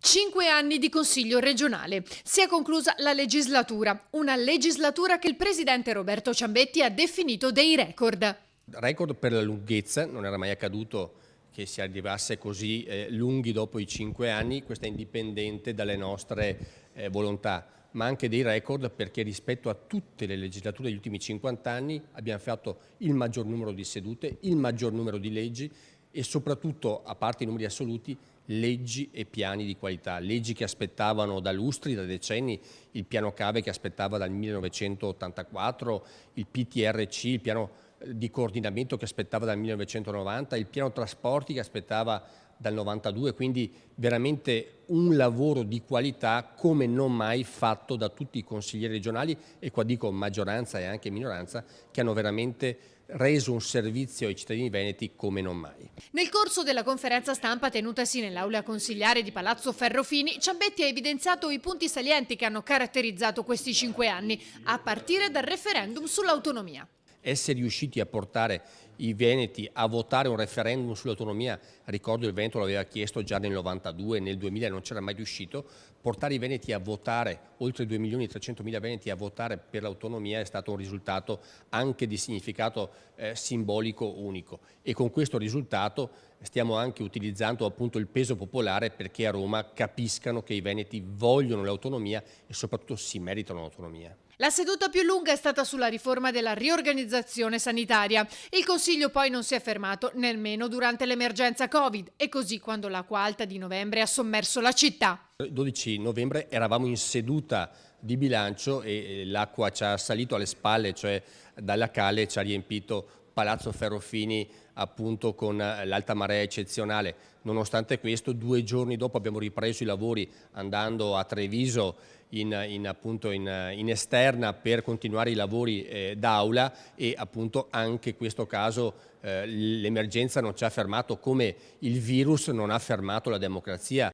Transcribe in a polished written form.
5 anni di Consiglio regionale. Si è conclusa la legislatura, una legislatura che il presidente Roberto Ciambetti ha definito dei record. Record per la lunghezza, non era mai accaduto che si arrivasse così lunghi dopo i 5 anni, questo è indipendente dalle nostre volontà, ma anche dei record perché rispetto a tutte le legislature degli ultimi 50 anni abbiamo fatto il maggior numero di sedute, il maggior numero di leggi e soprattutto, a parte i numeri assoluti, leggi e piani di qualità, leggi che aspettavano da lustri, da decenni, il piano cave che aspettava dal 1984, il PTRC, il piano di coordinamento che aspettava dal 1990, il piano trasporti che aspettava dal 92, quindi veramente un lavoro di qualità come non mai fatto da tutti i consiglieri regionali e qua dico maggioranza e anche minoranza che hanno veramente reso un servizio ai cittadini veneti come non mai. Nel corso della conferenza stampa tenutasi nell'aula consigliare di Palazzo Ferrofini, Ciambetti ha evidenziato i punti salienti che hanno caratterizzato questi 5 anni, a partire dal referendum sull'autonomia. Essere riusciti a portare i veneti a votare un referendum sull'autonomia, ricordo il Veneto l'aveva chiesto già nel 92, nel 2000 non c'era mai riuscito, portare i veneti a votare, oltre 2.300.000 veneti a votare per l'autonomia è stato un risultato anche di significato simbolico unico e con questo risultato stiamo anche utilizzando appunto il peso popolare perché a Roma capiscano che i veneti vogliono l'autonomia e soprattutto si meritano l'autonomia. La seduta più lunga è stata sulla riforma della riorganizzazione sanitaria. Il Consiglio poi non si è fermato nemmeno durante l'emergenza Covid e così quando l'acqua alta di novembre ha sommerso la città. Il 12 novembre eravamo in seduta di bilancio e l'acqua ci ha salito alle spalle, cioè dalla Calle ci ha riempito Palazzo Ferrofini appunto con l'alta marea eccezionale. Nonostante questo, 2 giorni dopo abbiamo ripreso i lavori andando a Treviso in esterna per continuare i lavori d'aula e appunto anche in questo caso l'emergenza non ci ha fermato come il virus non ha fermato la democrazia.